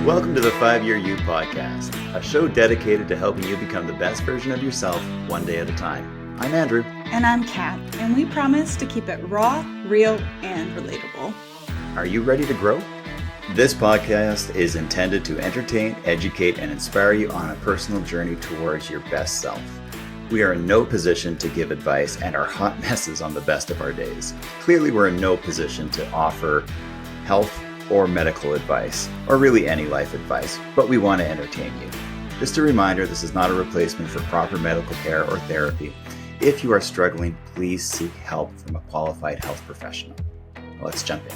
Welcome to the 5-Year You podcast, a show dedicated to helping you become the best version of yourself one day at a time. I'm Andrew. And I'm Kat, and we promise to keep it raw, real, and relatable. Are you ready to grow? This podcast is intended to entertain, educate, and inspire you on a personal journey towards your best self. We are in no position to give advice and are hot messes on the best of our days. Clearly, we're in no position to offer health or medical advice, or really any life advice, but we want to entertain you. Just a reminder, this is not a replacement for proper medical care or therapy. If you are struggling, please seek help from a qualified health professional. Let's jump in.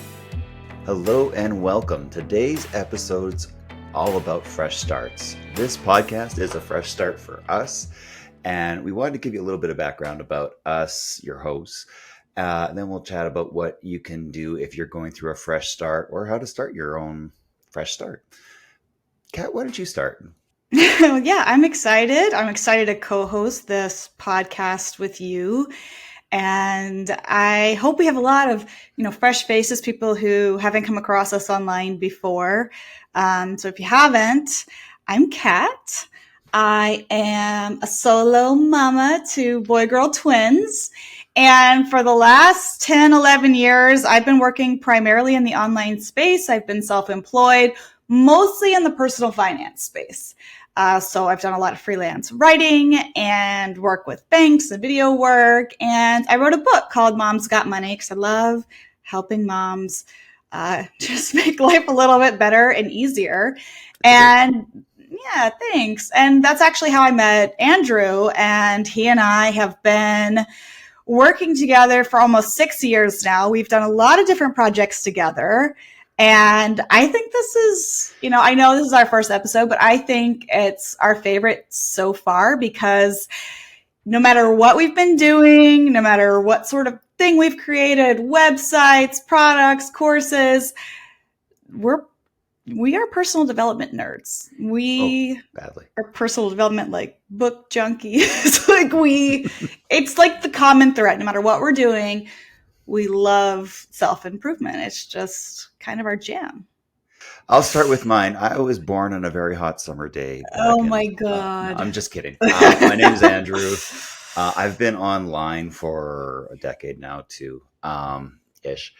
Hello and welcome. Today's episode's all about fresh starts. This podcast is a fresh start for us, and we wanted to give you a little bit of background about us, your hosts. And then we'll chat about what you can do if you're going through a fresh start or how to start your own fresh start. Kat, why don't you start? Yeah, I'm excited. I'm excited to co-host this podcast with you. And I hope we have a lot of, fresh faces, people who haven't come across us online before. So if you haven't, I'm Kat. I am a solo mama to boy-girl twins. And for the last 10, 11 years, I've been working primarily in the online space. I've been self-employed, mostly in the personal finance space. So I've done a lot of freelance writing and work with banks and video work. And I wrote a book called Mom's Got Money because I love helping moms just make life a little bit better and easier. And yeah, thanks. And that's actually how I met Andrew. And he and I have been working together for almost 6 years now. We've done a lot of different projects together. And I think this is, I know this is our first episode, but I think it's our favorite so far because no matter what we've been doing, no matter what sort of thing we've created, websites, products, courses, we are personal development nerds. We are personal development, like book junkies. It's like the common thread. No matter what we're doing, we love self-improvement. It's just kind of our jam. I'll start with mine. I was born on a very hot summer day. Oh my God. No, I'm just kidding. My name is Andrew. I've been online for a decade now too, ish.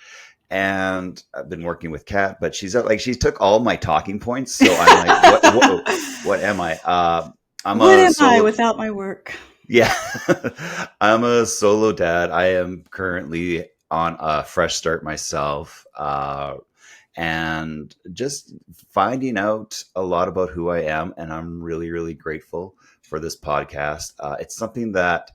And I've been working with Kat, but she took all my talking points. So I'm like, what am I? What am I without my work? Yeah, I'm a solo dad. I am currently on a fresh start myself, and just finding out a lot about who I am. And I'm really, really grateful for this podcast. It's something that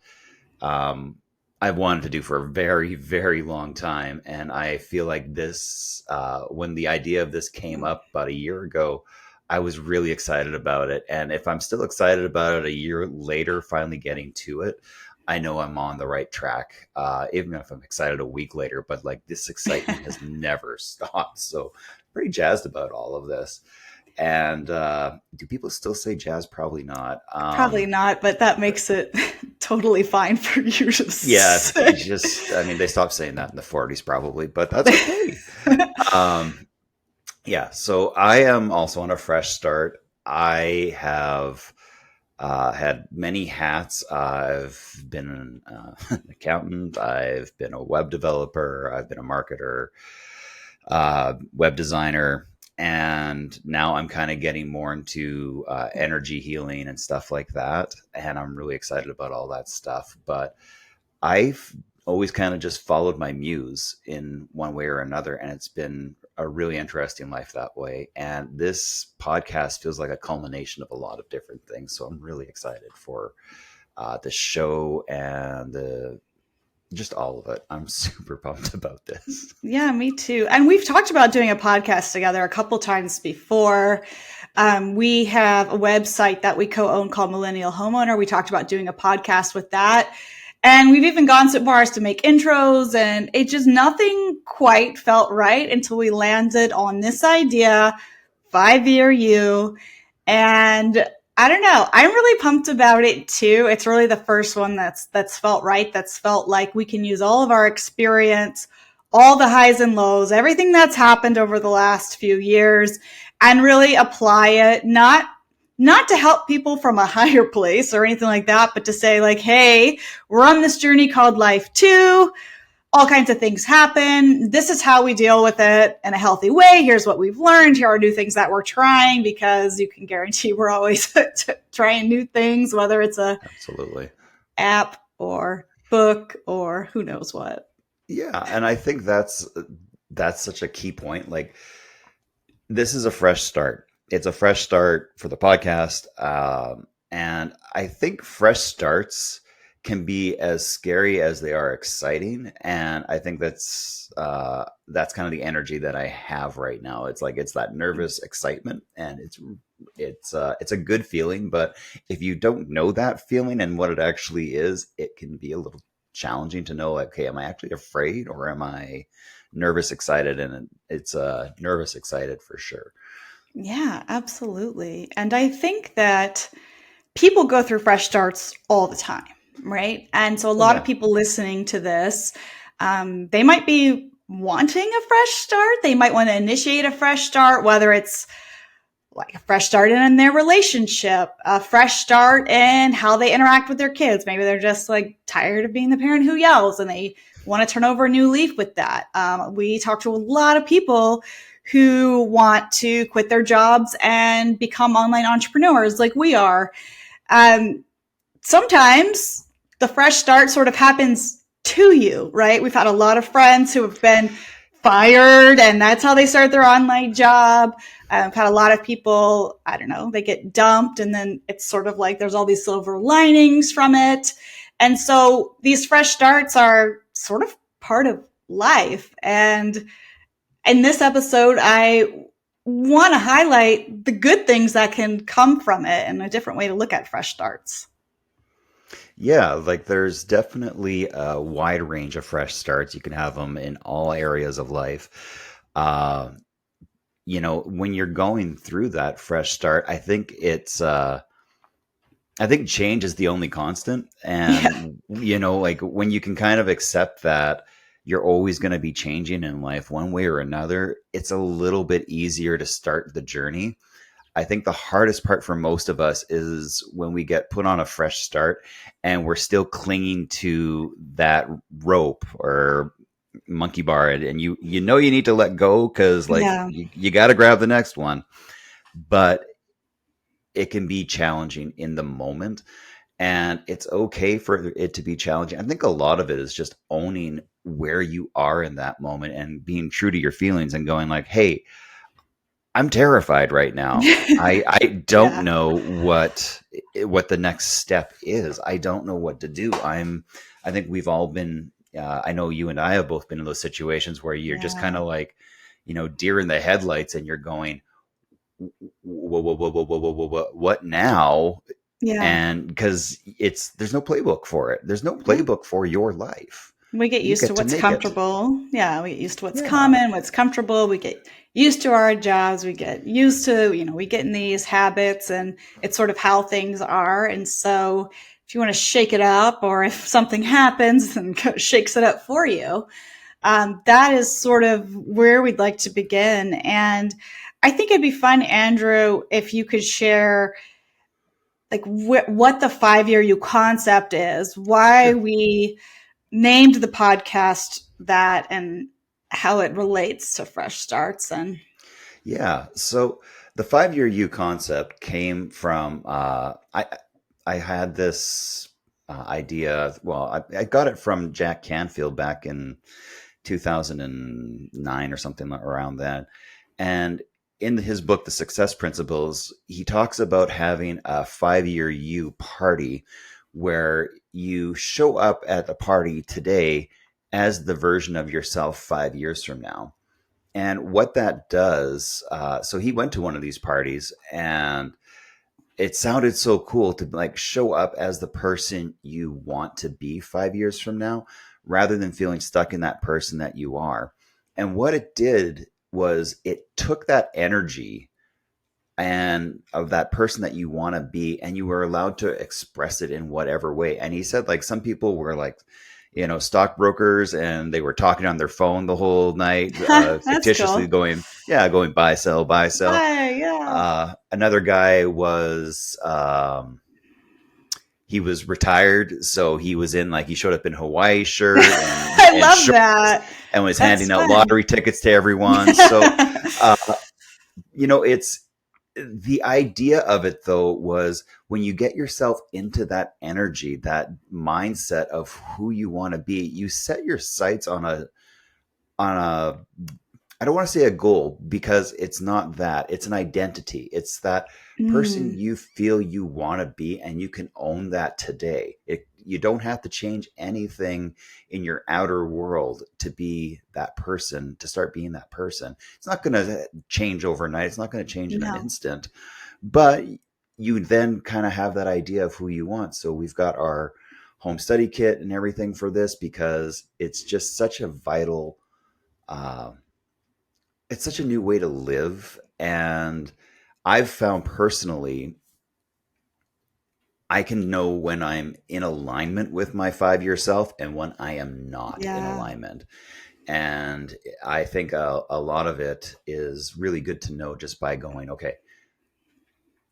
I've wanted to do for a very, very long time. And I feel like this, when the idea of this came up about a year ago, I was really excited about it. And if I'm still excited about it a year later, finally getting to it, I know I'm on the right track, even if I'm excited a week later. But like this excitement has never stopped. So pretty jazzed about all of this. And do people still say jazz? Probably not. Probably not, but that makes it totally fine for you to say. Yeah, they stopped saying that in the 40s probably, but that's okay. Yeah, so I am also on a fresh start. I have had many hats. I've been an accountant. I've been a web developer. I've been a marketer, web designer. And now I'm kind of getting more into energy healing and stuff like that. And I'm really excited about all that stuff. But I've always kind of just followed my muse in one way or another. And it's been a really interesting life that way. And this podcast feels like a culmination of a lot of different things. So I'm really excited for the show and just all of it. I'm super pumped about this. Yeah, me too. And we've talked about doing a podcast together a couple times before. We have a website that we co-own called Millennial Homeowner. We talked about doing a podcast with that. And we've even gone so far as to make intros, and it just nothing quite felt right until we landed on this idea, 5-Year You. And I don't know. I'm really pumped about it too. It's really the first one that's felt right. That's felt like we can use all of our experience, all the highs and lows, everything that's happened over the last few years, and really apply it, not to help people from a higher place or anything like that, but to say like, hey, we're on this journey called life too. All kinds of things happen. This is how we deal with it in a healthy way. Here's what we've learned. Here are new things that we're trying, because you can guarantee we're always trying new things, whether it's a Absolutely. app or book or who knows what. Yeah, and I think that's such a key point. Like, this is a fresh start. It's a fresh start for the podcast, and I think fresh starts can be as scary as they are exciting. And I think that's kind of the energy that I have right now. It's like it's that nervous excitement, and it's a good feeling. But if you don't know that feeling and what it actually is, it can be a little challenging to know. Like, okay, am I actually afraid, or am I nervous excited? And it's nervous excited for sure. Yeah, absolutely. And I think that people go through fresh starts all the time, right? And so a Oh lot of yeah. people listening to this, they might be wanting a fresh start. They might want to initiate a fresh start, whether it's like a fresh start in their relationship, a fresh start in how they interact with their kids. Maybe they're just like tired of being the parent who yells and they want to turn over a new leaf with that. We talk to a lot of people who want to quit their jobs and become online entrepreneurs like we are. Um, Sometimes the fresh start sort of happens to you, right? We've had a lot of friends who have been fired and that's how they start their online job. I've had a lot of people, I don't know, they get dumped and then it's sort of like there's all these silver linings from it. And so these fresh starts are sort of part of life. And in this episode, I want to highlight the good things that can come from it and a different way to look at fresh starts. Yeah, like there's definitely a wide range of fresh starts. You can have them in all areas of life. Uh, when you're going through that fresh start, I think change is the only constant. Yeah. And, like when you can kind of accept that you're always going to be changing in life one way or another, it's a little bit easier to start the journey. I think the hardest part for most of us is when we get put on a fresh start and we're still clinging to that rope or monkey bar, and you need to let go because like Yeah. you got to grab the next one. But it can be challenging in the moment, and it's okay for it to be challenging. I think a lot of it is just owning where you are in that moment and being true to your feelings and going like, hey, I'm terrified right now. I don't Yeah. know what the next step is. I don't know what to do. I think we've all been I know you and I have both been in those situations where you're just kind Yeah. of like, deer in the headlights, and you're going, what now? Yeah. And because there's no playbook for it. There's no Yeah. playbook for your life. We get You used to get to what's make it. comfortable. Yeah, we get used to what's Yeah. common, what's comfortable. We get used to our jobs. We get used to, we get in these habits and it's sort of how things are. And so if you want to shake it up or if something happens and shakes it up for you, that is sort of where we'd like to begin. And I think it'd be fun, Andrew, if you could share like what the 5-year you concept is, why Sure. we named the podcast that, and how it relates to fresh starts. And Yeah. So the 5-year U concept came from I had this idea. Well, I got it from Jack Canfield back in 2009 or something around that. And in his book, The Success Principles, he talks about having a 5-year U party where you show up at the party today as the version of yourself 5 years from now. And what that does, so he went to one of these parties, and it sounded so cool to like show up as the person you want to be 5 years from now, rather than feeling stuck in that person that you are. And what it did was it took that energy and of that person that you want to be, and you were allowed to express it in whatever way. And he said like some people were like, stockbrokers, and they were talking on their phone the whole night, That's fictitiously cool. going buy, sell, buy, sell. Hi, yeah. Another guy was, he was retired, so he was in, like, he showed up in Hawaii shirt and I and love shorts, that. and was That's handing out fun. lottery tickets to everyone. So, uh, it's the idea of it, though, was when you get yourself into that energy, that mindset of who you want to be, you set your sights on a I don't want to say a goal, because it's not that. It's an identity. It's that person Mm, you feel you want to be, and you can own that today. You don't have to change anything in your outer world to be that person, to start being that person. It's not going to change overnight. It's not going to change in an no. instant. But you then kind of have that idea of who you want. So we've got our home study kit and everything for this, because it's just such a vital uh, it's such a new way to live. And I've found personally, I can know when I'm in alignment with my 5 year self and when I am not in Yeah. alignment. And I think a lot of it is really good to know just by going, okay,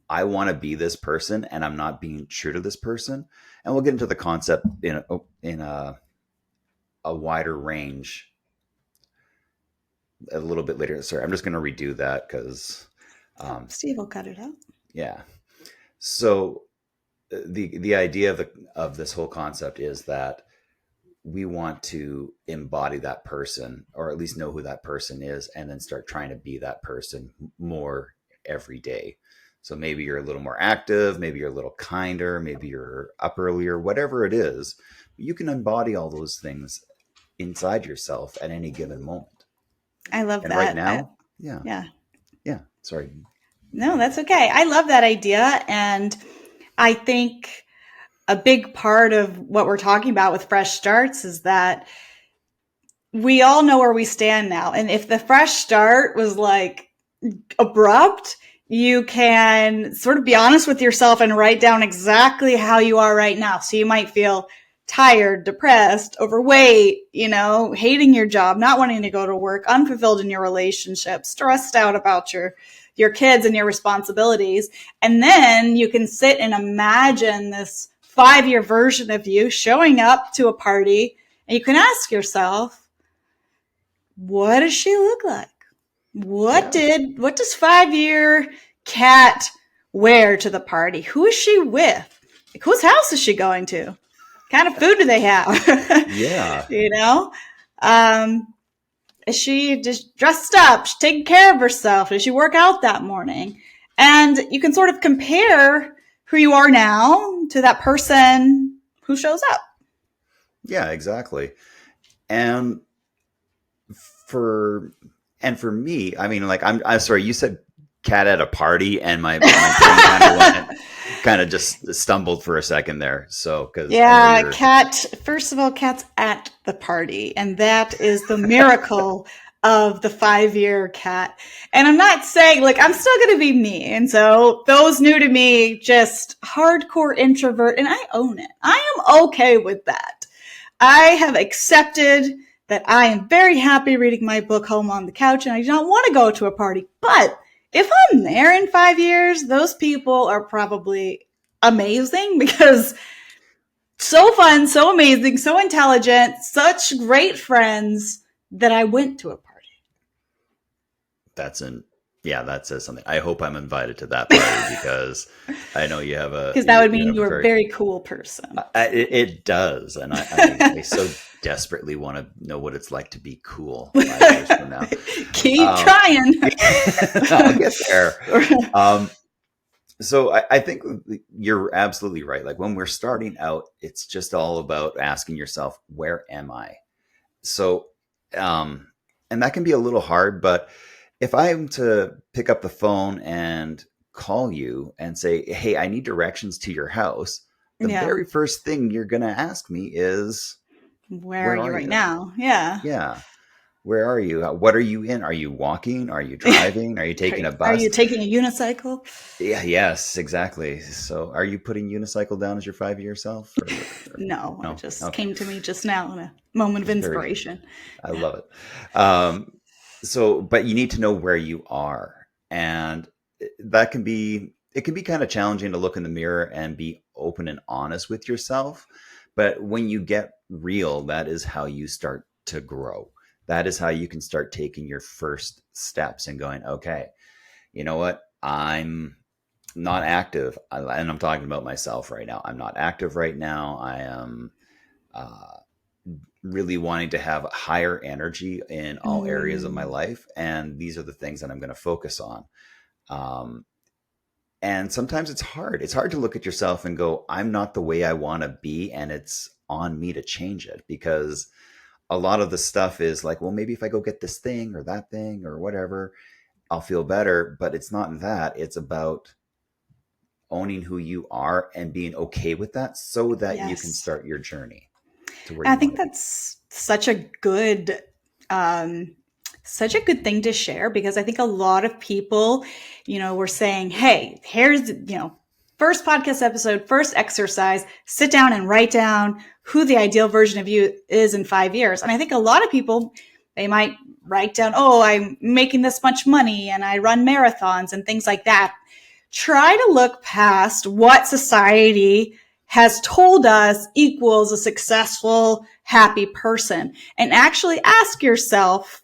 I want to be this person and I'm not being true to this person. And we'll get into the concept in a wider range a little bit later. Sorry, I'm just going to redo that because, Oh, um, Steve will cut it out. yeah. So the idea of this whole concept is that we want to embody that person, or at least know who that person is, and then start trying to be that person more every day. So maybe you're a little more active, maybe you're a little kinder, maybe you're up earlier, whatever it is. You can embody all those things inside yourself at any given moment. I love And right that. now, yeah, Yeah. yeah, sorry. No, that's okay. I love that idea. And I think a big part of what we're talking about with fresh starts is that we all know where we stand now. And if the fresh start was like abrupt, you can sort of be honest with yourself and write down exactly how you are right now. So you might feel tired, depressed, overweight, hating your job, not wanting to go to work, unfulfilled in your relationship, stressed out about your kids and your responsibilities. And then you can sit and imagine this 5 year version of you showing up to a party, and you can ask yourself, what does she look like? What Yeah, does 5 year Kat wear to the party? Who is she with? Like, whose house is she going to? What kind of food do they have? yeah, you know? Um, is she just dressed up? She's taking care of herself? Did she work out that morning? And you can sort of compare who you are now to that person who shows up. yeah, exactly. And for for me, I mean, like, I'm sorry, you said cat at a party, and my brain kind of just stumbled for a second there. So because I know Yeah, you're, Kat, first of all, Kat's at the party, and that is the miracle of the 5 year Kat. And I'm not saying, like, I'm still going to be me. And so those new to me, just hardcore introvert, and I own it. I am okay with that. I have accepted that I am very happy reading my book home on the couch, and I don't want to go to a party. But if I'm there in 5 years, those people are probably amazing, because so fun, so amazing, so intelligent, such great friends that I went to a party. that's an yeah, that says something. I hope I'm invited to that party, because I know you have a Because that you, would you mean have you a were a very very cool person. it does, and I so desperately want to know what it's like to be cool 5 years from now. Keep Um, trying. I'll get there. Um, So I think you're absolutely right. Like, when we're starting out, it's just all about asking yourself, where am I? So, um, and that can be a little hard, but if I'm to pick up the phone and call you and say, hey, I need directions to your house, the Yeah. very first thing you're going to ask me is, Where are where you are right you? now? Yeah. Yeah. Where are you? What are you in? Are you walking? Are you driving? Are you taking a Are bus? you taking a unicycle? Yeah, yes, exactly. So are you putting unicycle down as your 5-year self or No, it no? just Okay. came to me just now in a moment of It's very, inspiration. I love it. So, but you need to know where you are. And that can be, it can be kind of challenging to look in the mirror and be open and honest with yourself. But when you get real, that is how you start to grow. That is how you can start taking your first steps and going, okay, you know what? I'm not active. And I'm talking about myself right now. I'm not active right now. I am uh, really wanting to have higher energy in all areas of my Mm, life. And these are the things that I'm going to focus on. Um, and sometimes it's hard. It's hard to look at yourself and go, I'm not the way I want to be. And it's on me to change it, because a lot of the stuff is like, well, maybe if I go get this thing or that thing or whatever, I'll feel better. But it's not that. It's about owning who you are and being okay with that so that you can yes. start your journey to where I you want think to be. that's um, such a good thing to share, because I think a lot of people, were saying, "Hey, here's first podcast episode, first exercise. Sit down and write down who the ideal version of you is in 5 years." And I think a lot of people, they might write down, "Oh, I'm making this much money and I run marathons and things like that." Try to look past what society has told us equals a successful, happy person, and actually ask yourself,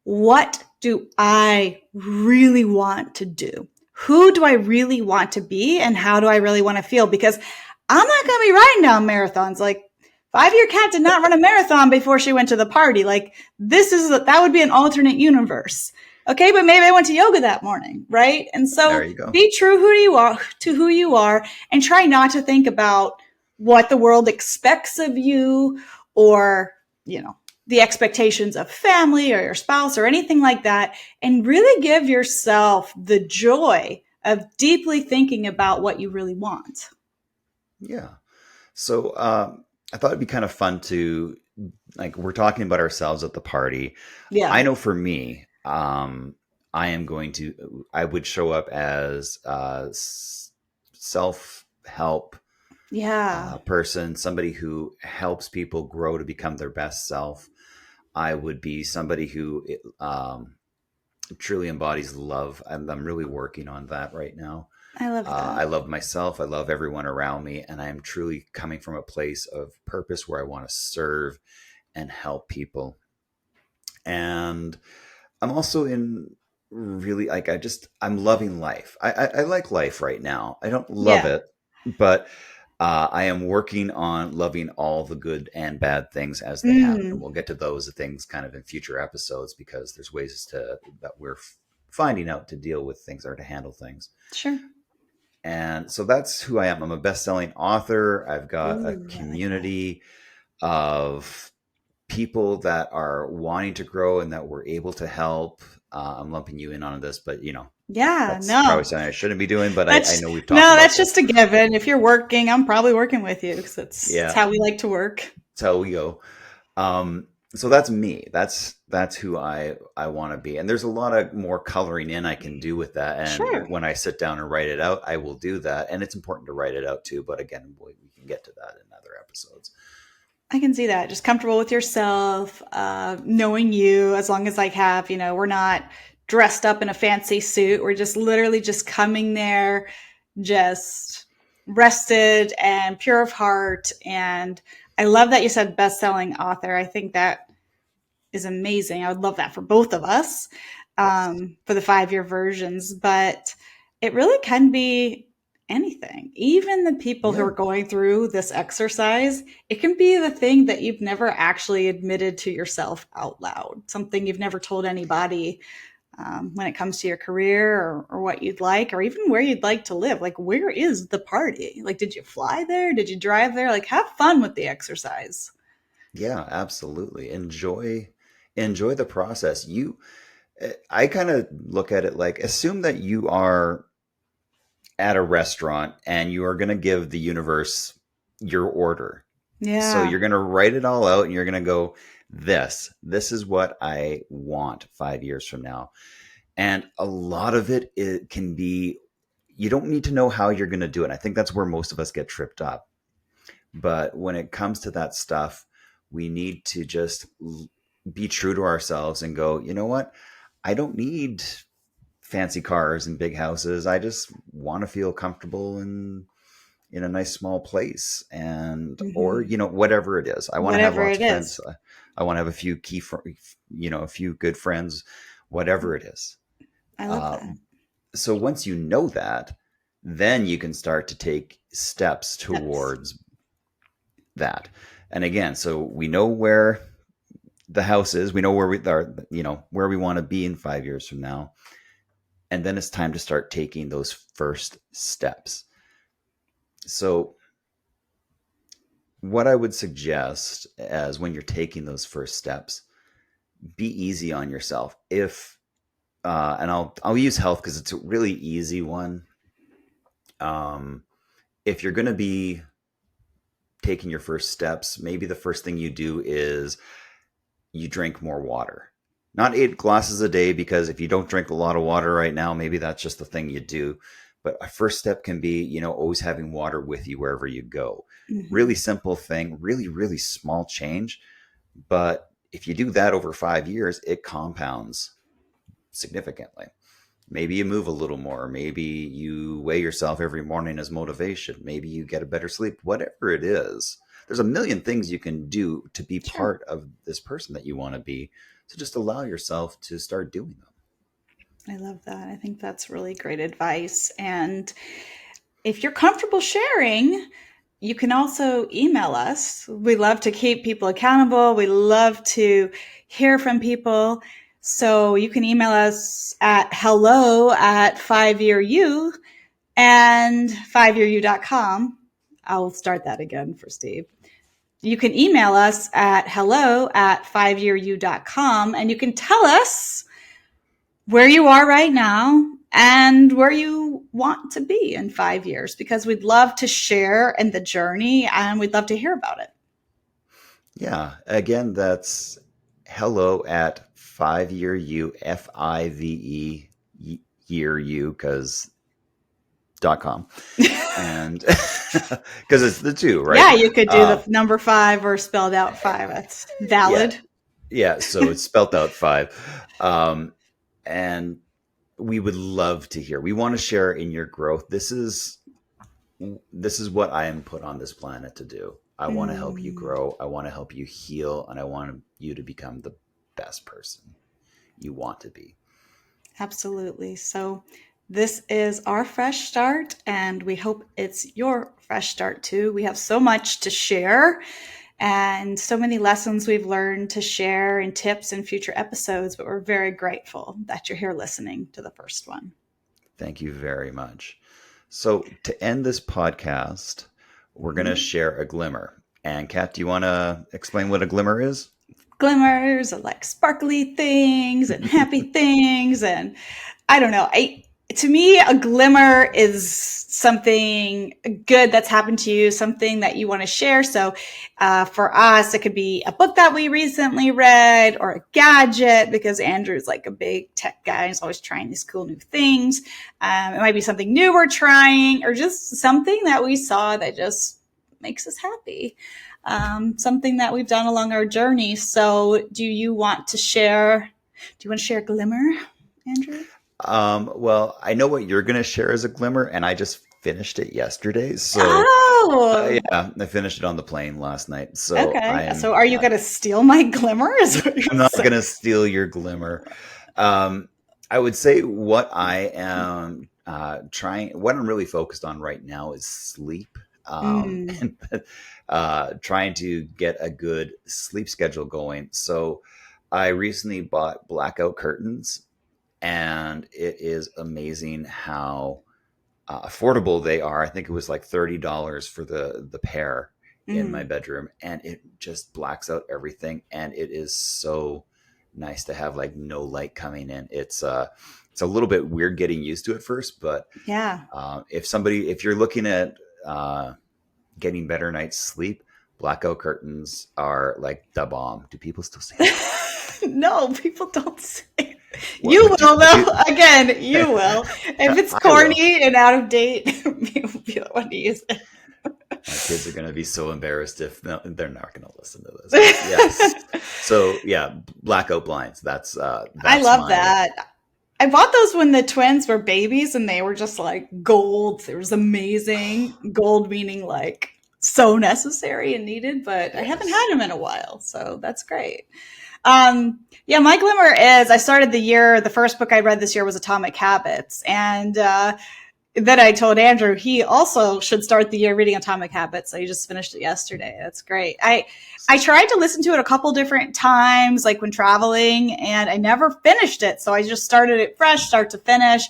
what do I really want to do? Who do I really want to be? And how do I really want to feel? Because I'm not going to be riding down marathons. Like, 5-year cat did not run a marathon before she went to the party. Like, that would be an alternate universe. Okay, but maybe I went to yoga that morning, right? And There so you go. be true to who you are, and try not to think about what the world expects of you, or, the expectations of family or your spouse or anything like that, and really give yourself the joy of deeply thinking about what you really want. Yeah. So I thought it'd be kind of fun to, like, we're talking about ourselves at the party. I Yeah. know for me, I am going to, I would show up as self help Yeah. person, somebody who helps people grow to become their best self. I would be somebody who truly embodies love. I'm really working on that right now. I love that. I love myself. I love everyone around me. And I am truly coming from a place of purpose where I want to serve and help people. And I'm also in really, like, I'm loving life. I like life right now. I don't love Yeah. it, but I am working on loving all the good and bad things as they happen. Mm, We'll get to those things kind of in future episodes, because there's ways that we're finding out to deal with things or to handle things. sure. And so that's who I am. I'm a best-selling author. I've got a Ooh, I like that. community of people that are wanting to grow and that we're able to help. I'm lumping you in on this, but Yeah, that's probably no. something I shouldn't be doing. But I That's know we've talked no, about that's this. just a given. If you're working, I'm probably working with you, because it's Yeah, how we like to work. that's how we go. So that's me. That's who I want to be. And there's a lot of more coloring in I can do with that. And Sure. when I sit down and write it out, I will do that. And it's important to write it out too. But again, we can get to that in other episodes. I can see that. Just comfortable with yourself, knowing you, as long as I have, we're not dressed up in a fancy suit. We're just literally just coming there, just rested and pure of heart. And I love that you said best-selling author. I think that is amazing. I would love that for both of us, Yes. for the 5-year versions. But it really can be anything. Even the people who are Yeah. going through this exercise, it can be the thing that you've never actually admitted to yourself out loud, something you've never told anybody, when it comes to your career, or what you'd like, or even where you'd like to live. Like, where is the party? Like, did you fly there? Did you drive there? Like, have fun with the exercise. Yeah, absolutely. Enjoy the process. I kind of look at it like, assume that you are at a restaurant and you are going to give the universe your order. So Yeah. you're going to write it all out and you're going to go, this is what I want 5 years from now. And a lot of it can be, you don't need to know how you're going to do it. I think that's where most of us get tripped up. But when it comes to that stuff, we need to just be true to ourselves and go, you know what? I don't need fancy cars and big houses. I just want to feel comfortable in a nice small place, and or Hmm. whatever it is. I want to have Whatever lots it of is. friends. I want to have a few a few good friends, whatever it is. I love Uh, that. so once you know that, then you can start to take steps Yes. towards that. And again, so we know where the house is. We know where we are, where we want to be in 5 years from now. And then it's time to start taking those first steps. So what I would suggest as when you're taking those first steps, be easy on yourself. If and I'll use health because it's a really easy one. Um, if you're going to be taking your first steps, maybe the first thing you do is you drink more water. Not 8 glasses a day, because if you don't drink a lot of water right now, maybe that's just the thing you do. But a first step can be, always having water with you wherever you go. Really Hmm. simple thing, really, really small change. But if you do that over 5 years, it compounds significantly. Maybe you move a little more. Maybe you weigh yourself every morning as motivation. Maybe you get a better sleep, whatever it is. There's a million things you can do to be Sure. part of this person that you want to be. So just allow yourself to start doing them. I love that. I think that's really great advice. And if you're comfortable sharing, you can also email us. We love to keep people accountable. We love to hear from people. So you can email us at hello at 5yearu and 5yearu.com. I'll start that again for Steve. You can email us at hello at 5yearu.com, and you can tell us where you are right now and where you want to be in 5 years, because we'd love to share in the journey and we'd love to hear about it. Yeah. Again, that's hello at 5 year you, year you, because .com. And because it's the two, right? Yeah, you could do the Um, number five or spelled out five. That's yeah. valid. Yeah. So it's spelt out five. And we would love to hear. We want to share in your growth. This is what I am put on this planet to do. I want to help you Mm, grow. I want to help you heal, and I want you to become the best person you want to be. absolutely. So, this is our fresh start, and we hope it's your fresh start too. We have so much to share and so many lessons we've learned to share and tips in future episodes, but we're very grateful that you're here listening to the first one. Thank you very much. So to end this podcast, we're going to Mhm. share a glimmer. And Kat, do you want to explain what a glimmer is? Glimmers and like sparkly things and happy things, and I don't know. I To me, a glimmer is something good that's happened to you, something that you want to share. So, for us, it could be a book that we recently read or a gadget, because Andrew's like a big tech guy. He's always trying these cool new things. It might be something new we're trying, or just something that we saw that just makes us happy. Something that we've done along our journey. So, do you want to share? Do you want to share a glimmer, Andrew? Well, I know what you're going to share as a glimmer, and I just finished it yesterday. So, Oh, yeah, I finished it on the plane last night. So okay. So are you going to steal my glimmer? Is what you're I'm not saying? going to steal your glimmer. Um, I would say what I am what I'm really focused on right now is sleep, Mm, and trying to get a good sleep schedule going. So I recently bought blackout curtains, and it is amazing how affordable they are. I think it was like $30 for the pair in my mm. bedroom, and it just blacks out everything. And it is so nice to have like no light coming in. It's a little bit weird getting used to it first, but Yeah. if you're looking at getting better night's sleep, blackout curtains are like the bomb. Do people still say that? No, people don't say it. What You would will, would though. Again, you will. If it's I will. corny and out of date, you'll be the one to use it. My kids are going to be so embarrassed if they're not going to listen to this. But yes. So yeah, blackout blinds. That's I love that. I bought those when the twins were babies and they were just like gold. It was amazing. Gold meaning like so necessary and needed, but I haven't had them in a while. So that's great. Yeah, my glimmer is I started the first book I read this year was Atomic Habits. And then I told Andrew he also should start the year reading Atomic Habits. So he just finished it yesterday. That's great. I tried to listen to it a couple different times, like when traveling, and I never finished it. So I just started it fresh, start to finish.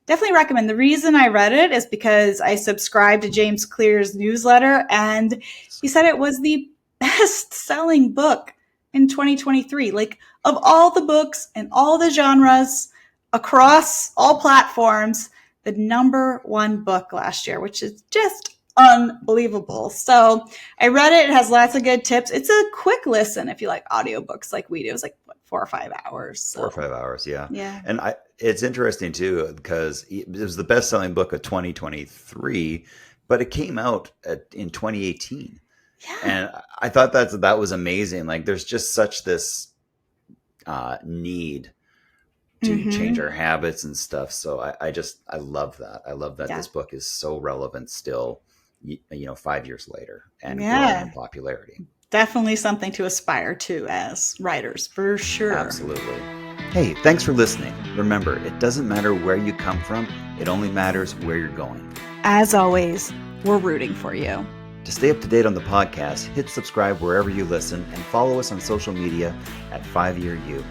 Definitely recommend. The reason I read it is because I subscribed to James Clear's newsletter, and he said it was the best-selling book in 2023. Like, of all the books and all the genres across all platforms, the number one book last year, which is just unbelievable. So I read it. It has lots of good tips. It's a quick listen if you like audiobooks like we do. It's like 4 or 5 hours. So. 4 or 5 hours, yeah. Yeah. And it's interesting too because it was the best-selling book of 2023, but it came out in 2018. Yeah. And I thought that was amazing. Like, there's just such this need to change our habits and stuff. So I love that. I love that this book is so relevant still, 5 years later and growing in popularity. Definitely something to aspire to as writers, for sure. Absolutely. Hey, thanks for listening. Remember, it doesn't matter where you come from. It only matters where you're going. As always, we're rooting for you. To stay up to date on the podcast, hit subscribe wherever you listen and follow us on social media at 5 Year U.